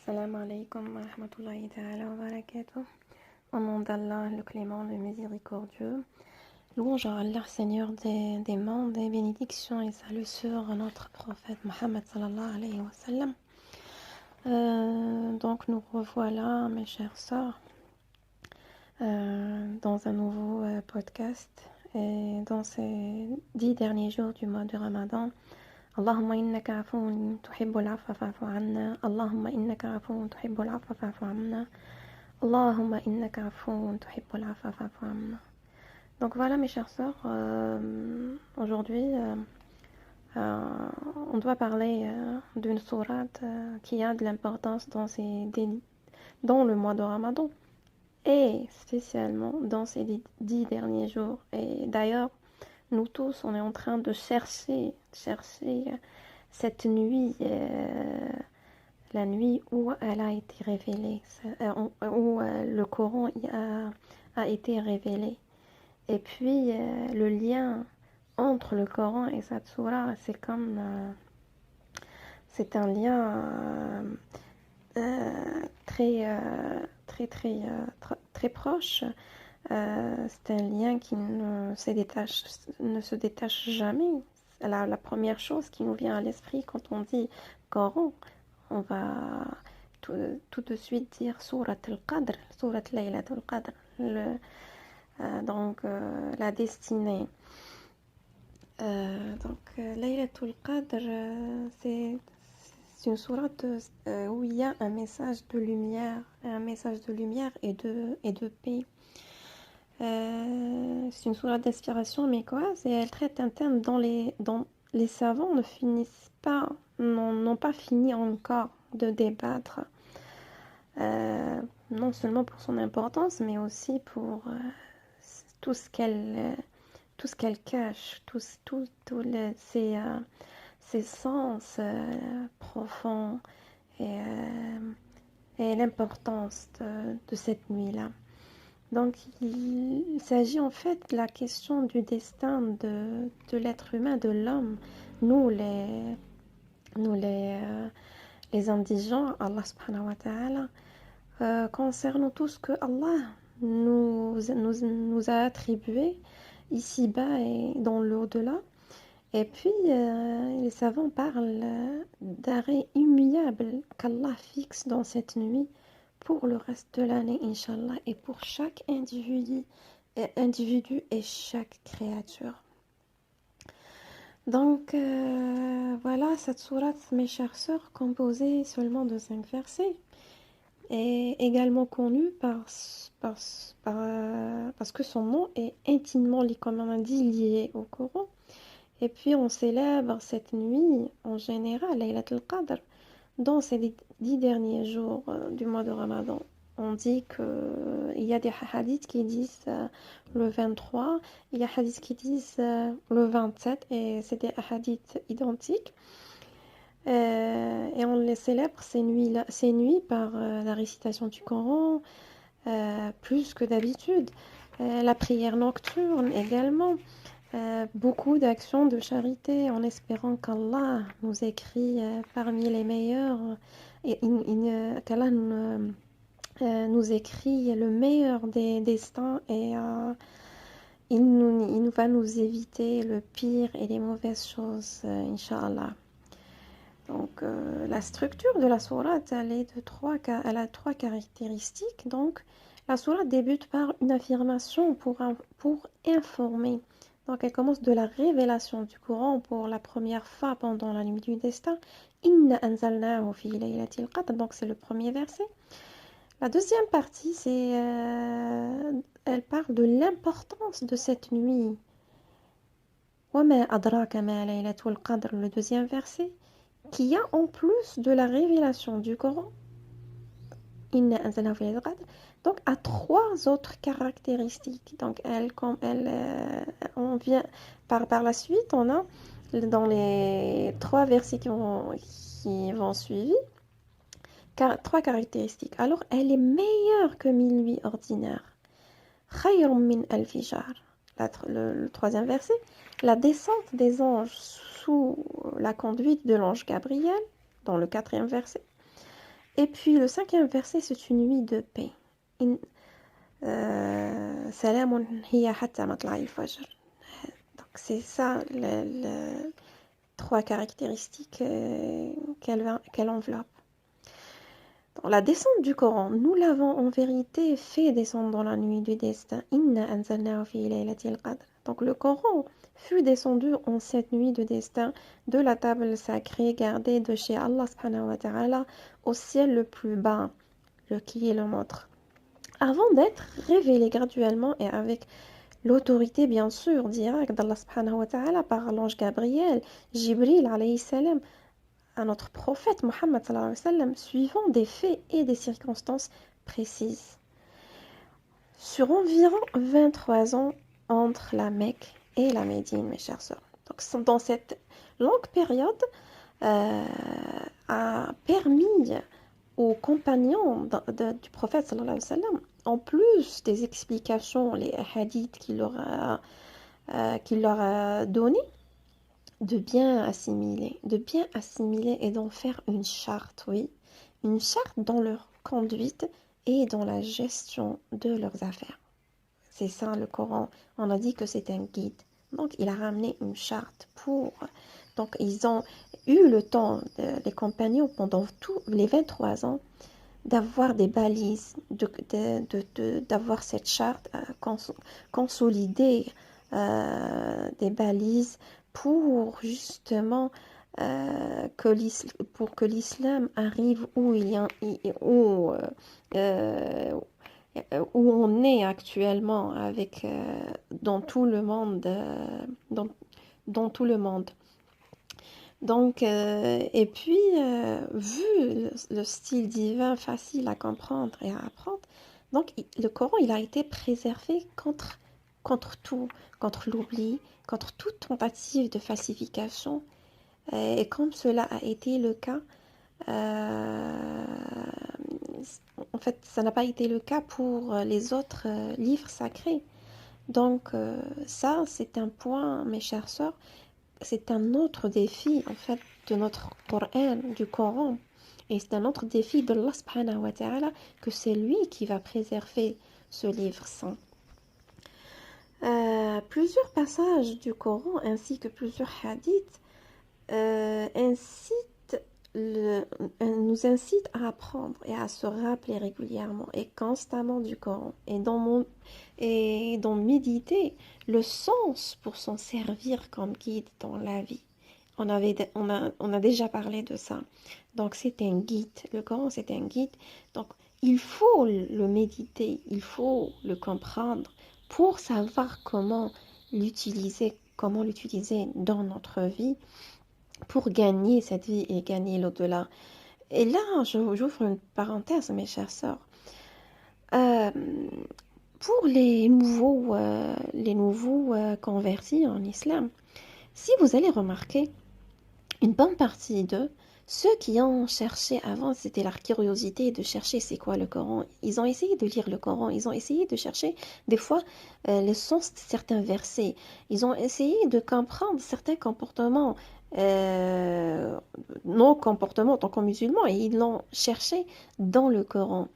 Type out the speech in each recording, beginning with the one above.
Salam alaikum wa rahmatullahi ta'ala wa barakatuh. Au nom d'Allah, le clément, le miséricordieux. Louange à Allah, Seigneur des mondes, et bénédictions et salut sur notre prophète Mohammed sallallahu alayhi wa sallam. Donc nous revoilà, mes chères sœurs, dans un nouveau podcast. Et dans ces 10 derniers jours du mois de Ramadan, Allahumma innaka afoun tuhibbul afwa fa'fu anna. Allahumma innaka afoun tuhibbul afwa fa'fu anna. Allahumma innaka afoun tuhibbul afwa fa'fu anna. Donc voilà mes chères sœurs, aujourd'hui on doit parler d'une sourate qui a de l'importance dans le mois de Ramadan et spécialement dans ces 10 derniers jours. Et d'ailleurs, nous tous, on est en train de chercher cette nuit, la nuit où elle a été révélée, où le Coran a été révélé. Et puis, le lien entre le Coran et cette sourate, c'est un lien très proche. C'est un lien qui ne se détache jamais. La première chose qui nous vient à l'esprit quand on dit Coran, on va tout de suite dire Surat al-Qadr, Surat Laylatul Qadr, la destinée. Laylatul Qadr, c'est une sourate où il y a un message de lumière et de paix. C'est une sourate d'inspiration, mais quoi? Elle traite un thème dont les savants n'ont pas fini encore de débattre. Non seulement pour son importance, mais aussi pour tout ce qu'elle cache, ses sens profonds et l'importance de cette nuit-là. Donc, il s'agit en fait de la question du destin de l'être humain, de l'homme. Nous, les indigents, Allah subhanahu wa ta'ala, concernant tout ce que Allah nous a attribué ici-bas et dans l'au-delà. Et puis, les savants parlent d'arrêt immuable qu'Allah fixe dans cette nuit pour le reste de l'année, Inch'Allah, et pour chaque individu et chaque créature. Donc, voilà cette sourate, mes chères sœurs, composée seulement de 5 versets, est également connue parce que son nom est intimement, comme on a dit, lié au Coran. Et puis, on célèbre cette nuit, en général, Laylatul Qadr, dans ces 10 derniers jours du mois de Ramadan. On dit qu'il y a des hadiths qui disent le 23, il y a des hadiths qui disent le 27, et c'est des hadiths identiques. Et on les célèbre ces nuits par la récitation du Coran, plus que d'habitude. La prière nocturne également. Beaucoup d'actions de charité en espérant qu'Allah nous écrit parmi les meilleurs et qu'Allah nous écrit le meilleur des destins et il va nous éviter le pire et les mauvaises choses, Inch'Allah. Donc la structure de la sourate, elle a 3 caractéristiques. Donc la sourate débute par une affirmation pour informer. Donc elle commence de la révélation du Coran pour la première fois pendant la nuit du destin. Inna anzalnahu fi laylatil qadr. Donc c'est le premier verset. La deuxième partie, elle parle de l'importance de cette nuit. Wa ma adraka ma laylatul qadr, le deuxième verset, qui a en plus de la révélation du Coran, Inna anzalnahu fi laylatil qadr, donc à 3 autres caractéristiques. Donc on vient par la suite, on a dans les 3 versets qui vont suivre 3 caractéristiques. Alors elle est meilleure que 1000 nuits ordinaires. Khayrun min alfi shahr. Le 3e verset, la descente des anges sous la conduite de l'ange Gabriel, dans le 4e verset. Et puis le cinquième verset, c'est une nuit de paix. Salamun hiya hatta matla'il fajr. Donc c'est ça les trois caractéristiques qu'elle enveloppe. Dans la descente du Coran, nous l'avons en vérité fait descendre dans la nuit du destin. Inna anzalnahu fi laylatil qadr. Donc le Coran fut descendu en cette nuit de destin de la table sacrée gardée de chez Allah subhanahu wa ta'ala au ciel le plus bas, qui est le nôtre, avant d'être révélé graduellement et avec l'autorité bien sûr directe d'Allah subhanahu wa ta'ala par l'ange Gabriel, Jibril alayhi salam, à notre prophète Mohammed sallallahu alayhi wa sallam, suivant des faits et des circonstances précises. Sur environ 23 ans entre la Mecque et la Médine, mes chers sœurs. Donc, dans cette longue période, a permis aux compagnons du prophète sallallahu alayhi wa sallam, en plus des explications, les hadiths qu'il leur a donné, de bien assimiler et d'en faire une charte, oui, une charte dans leur conduite et dans la gestion de leurs affaires. C'est ça le Coran. On a dit que c'est un guide. Donc il a ramené une charte pour... Donc ils ont eu le temps, les compagnons, pendant tous les 23 ans, d'avoir des balises, d'avoir cette charte consolidée, des balises pour justement pour que l'islam arrive euh, où on est actuellement avec dans tout le monde dans tout le monde. Donc et puis vu le style divin facile à comprendre et à apprendre, donc le Coran il a été préservé contre tout, contre l'oubli, contre toute tentative de falsification. Et comme cela a été le cas, euh, en fait, ça n'a pas été le cas pour les autres livres sacrés. Donc ça, c'est un point, mes chères sœurs, c'est un autre défi, en fait, de notre Coran, du Coran. Et c'est un autre défi de Allah subhanahu wa ta'ala, que c'est lui qui va préserver ce livre saint. Plusieurs passages du Coran ainsi que plusieurs hadiths nous incitent à apprendre et à se rappeler régulièrement et constamment du Coran et d'en méditer le sens pour s'en servir comme guide dans la vie. On a déjà parlé de ça. Donc c'est un guide. Le Coran c'est un guide. Donc il faut le méditer, il faut le comprendre pour savoir comment l'utiliser dans notre vie pour gagner cette vie et gagner l'au-delà. Et là, j'ouvre une parenthèse, mes chères sœurs. Euh, pour les nouveaux convertis en islam, si vous allez remarquer, une bonne partie d'eux, ceux qui ont cherché avant, c'était leur curiosité de chercher c'est quoi le Coran. Ils ont essayé de lire le Coran, ils ont essayé de chercher des fois le sens de certains versets. Ils ont essayé de comprendre certains comportements, nos comportements en tant que musulmans, et ils l'ont cherché dans le Coran.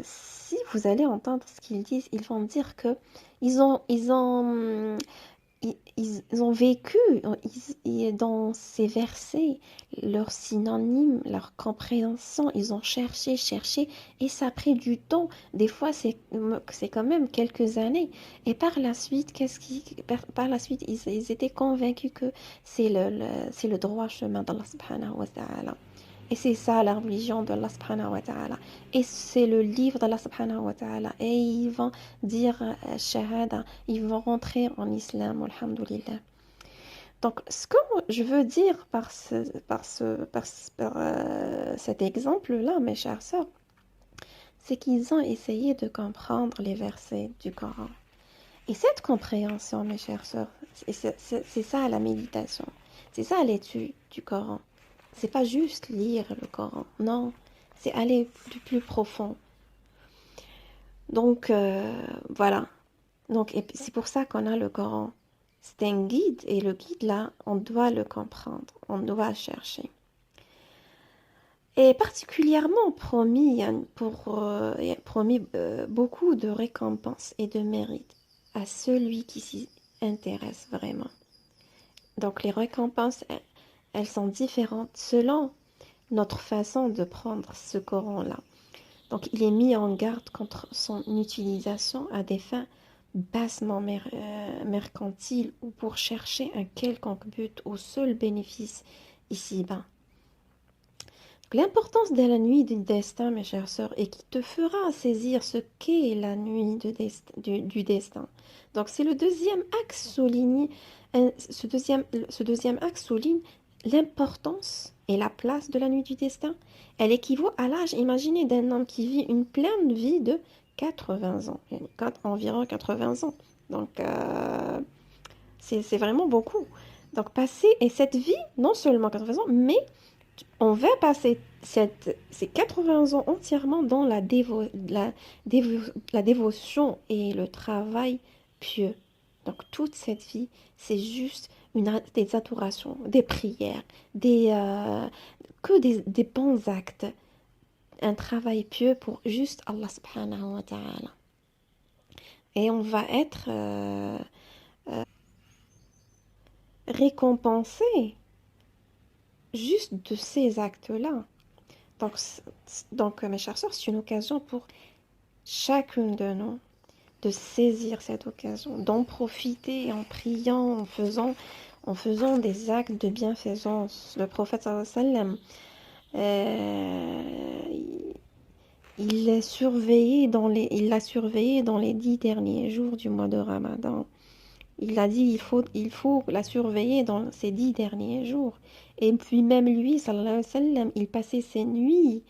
Si vous allez entendre ce qu'ils disent, ils vont dire que ils ont vécu dans ces versets, leurs synonymes, leur compréhension, ils ont cherché, et ça a pris du temps. Des fois, c'est quand même quelques années. Et par la suite, par la suite, ils étaient convaincus que c'est le droit chemin d'Allah subhanahu wa ta'ala. Et c'est ça la religion d'Allah subhanahu wa ta'ala. Et c'est le livre d'Allah subhanahu wa ta'ala. Et ils vont dire shahada, ils vont rentrer en islam, alhamdoulilah. Donc, ce que je veux dire par cet exemple-là, mes chères sœurs, c'est qu'ils ont essayé de comprendre les versets du Coran. Et cette compréhension, mes chères sœurs, c'est ça la méditation. C'est ça l'étude du Coran. C'est pas juste lire le Coran, non, c'est aller plus profond. Donc voilà. Donc c'est pour ça qu'on a le Coran. C'est un guide et le guide là, on doit le comprendre, on doit chercher. est particulièrement promis, promis beaucoup de récompenses et de mérites à celui qui s'y intéresse vraiment. Donc les récompenses, elles sont différentes selon notre façon de prendre ce Coran-là. Donc il est mis en garde contre son utilisation à des fins bassement mercantiles ou pour chercher un quelconque but au seul bénéfice ici-bas. L'importance de la nuit du destin, mes chères sœurs, et qui te fera saisir ce qu'est la nuit du destin. Donc, c'est le deuxième axe souligne, ce deuxième axe souligne l'importance et la place de la nuit du destin. Elle équivaut à l'âge imaginé d'un homme qui vit une pleine vie de 80 ans, environ 80 ans. Donc, c'est vraiment beaucoup. Donc, et cette vie, non seulement 80 ans, mais on va passer ces 80 ans entièrement dans la dévotion et le travail pieux. Donc toute cette vie, c'est juste des adorations, des prières, des bons actes. Un travail pieux pour juste Allah subhanahu wa ta'ala. Et on va être récompensé juste de ces actes-là. Donc, mes chers sœurs, c'est une occasion pour chacune de nous de saisir cette occasion, d'en profiter en priant, en faisant des actes de bienfaisance. Le prophète sallam, il l'a surveillé dans les 10 derniers jours du mois de Ramadan. Il a dit il faut la surveiller dans ces 10 derniers jours. Et puis même lui, sallallahu alayhi wa sallam, il passait ses nuits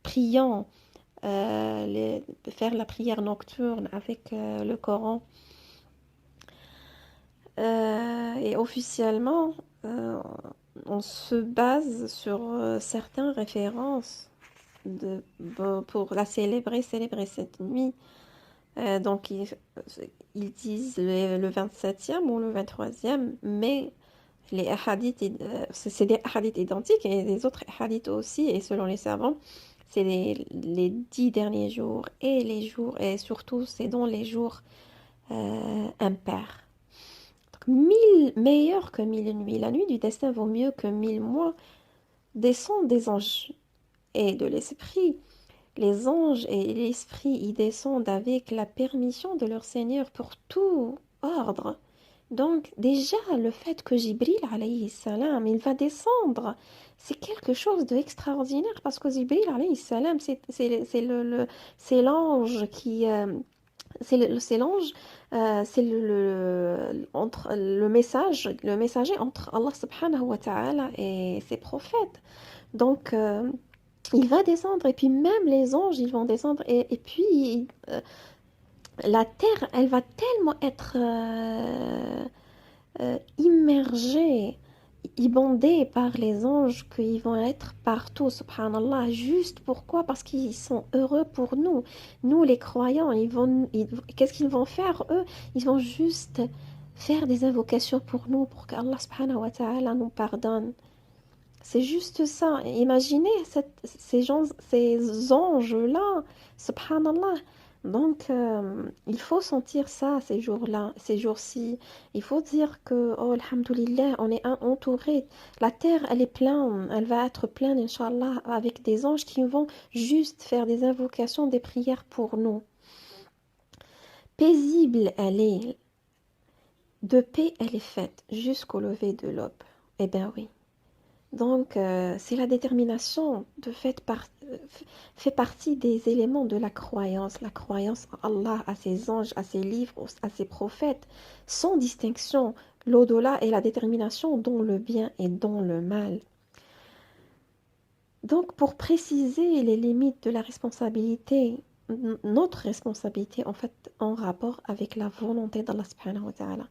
priant, faire la prière nocturne avec le Coran. Et officiellement, on se base sur certaines références pour la célébrer cette nuit. Donc, ils disent le 27e ou le 23e, mais les hadiths, c'est des hadiths identiques et les autres hadiths aussi, et selon les savants, c'est les 10 derniers jours et surtout, c'est dans les jours impairs. Donc, meilleur que 1000 nuits. La nuit du destin vaut mieux que 1000 mois. Descendent des anges et de l'esprit. Les anges et l'esprit y descendent avec la permission de leur Seigneur pour tout ordre. Donc déjà, le fait que Jibril, alayhi salam, il va descendre, c'est quelque chose d'extraordinaire parce que Jibril, alayhi salam, c'est l'ange qui... c'est l'ange, entre le messager entre Allah subhanahu wa ta'ala et ses prophètes. Donc, il va descendre et puis même les anges, ils vont descendre et puis la terre, elle va tellement être immergée, inondée par les anges qu'ils vont être partout, subhanallah. Juste pourquoi? Parce qu'ils sont heureux pour nous. Nous, les croyants, qu'est-ce qu'ils vont faire, eux? Ils vont juste faire des invocations pour nous, pour qu'Allah subhanahu wa ta'ala nous pardonne. C'est juste ça. Imaginez ces anges-là, subhanallah. Donc, il faut sentir ça ces jours-là, ces jours-ci. Il faut dire que, oh, alhamdoulilah, on est entouré. La terre, elle est pleine. Elle va être pleine, Inch'Allah, avec des anges qui vont juste faire des invocations, des prières pour nous. Paisible, elle est. De paix, elle est faite jusqu'au lever de l'aube. Eh bien oui. Donc, c'est la détermination fait partie des éléments de la croyance. La croyance en Allah, à ses anges, à ses livres, à ses prophètes, sans distinction, l'au-delà et la détermination dans le bien et dans le mal. Donc, pour préciser les limites de la responsabilité, notre responsabilité, en fait, en rapport avec la volonté d'Allah subhanahu wa ta'ala.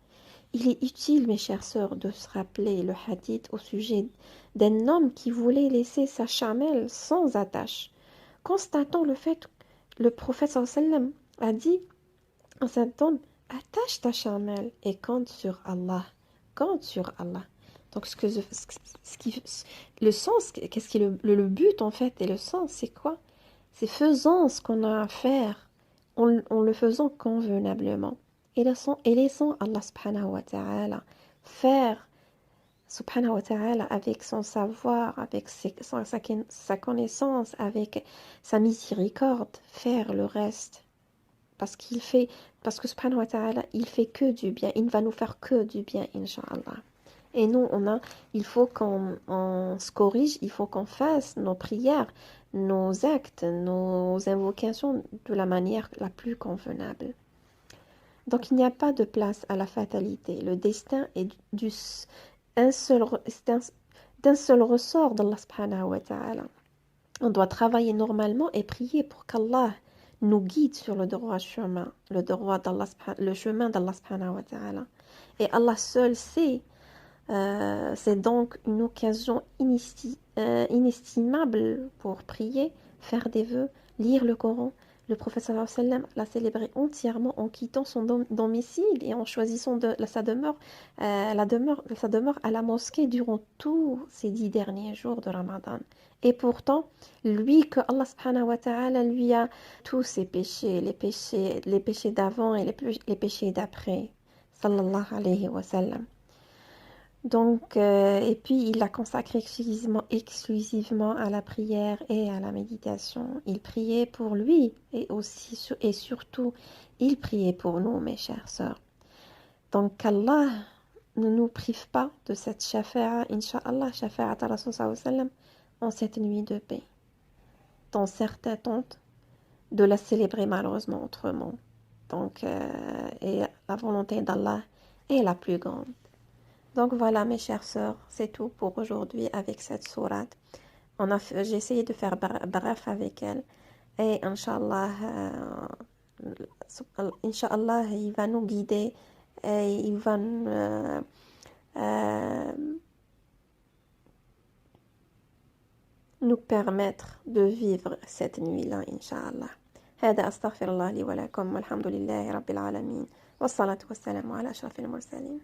Il est utile, mes chères sœurs, de se rappeler le hadith au sujet d'un homme qui voulait laisser sa chamelle sans attache. Constatant le fait que le prophète sallam a dit à cet homme, attache ta chamelle et compte sur Allah. Compte sur Allah. Donc, le sens, qu'est-ce qui est le but en fait, et le sens, c'est quoi? C'est faisant ce qu'on a à faire, en le faisant convenablement. Et laissant Allah subhanahu wa ta'ala faire, subhanahu wa ta'ala, avec son savoir, avec sa connaissance, avec sa miséricorde, faire le reste. Parce qu'il fait, parce que subhanahu wa ta'ala, il fait que du bien, il ne va nous faire que du bien, Inch'Allah. Et nous, il faut qu'on se corrige, il faut qu'on fasse nos prières, nos actes, nos invocations de la manière la plus convenable. Donc, il n'y a pas de place à la fatalité. Le destin est un seul, d'un seul ressort d'Allah subhanahu wa ta'ala. On doit travailler normalement et prier pour qu'Allah nous guide sur le droit chemin, le chemin d'Allah subhanahu wa ta'ala. Et Allah seul sait. C'est donc une occasion inestimable pour prier, faire des vœux, lire le Coran. Le prophète sallallahu alayhi wa sallam l'a célébré entièrement en quittant son domicile et en choisissant sa demeure à la mosquée durant tous ces 10 derniers jours de Ramadan. Et pourtant, lui que Allah subhanahu wa ta'ala lui a tous ses péchés, les péchés d'avant et les péchés d'après, sallallahu alayhi wa sallam. Donc, et puis il l'a consacré exclusivement à la prière et à la méditation. Il priait pour lui et surtout, il priait pour nous, mes chères sœurs. Donc, qu'Allah ne nous prive pas de cette shafa'a, Inch'Allah, shafa'at Rasul sallallahu alayhi wa sallam, en cette nuit de paix. Dans certains tentent de la célébrer malheureusement autrement. Donc, et la volonté d'Allah est la plus grande. Donc voilà mes chères sœurs, c'est tout pour aujourd'hui avec cette sourate. J'ai essayé de faire bref avec elle et Inch'Allah, il va nous guider et il va euh, nous permettre de vivre cette nuit-là, Inch'Allah. هذا أستغفر الله لي ولكم والحمد لله رب العالمين والصلاة والسلام على أشرف المرسلين.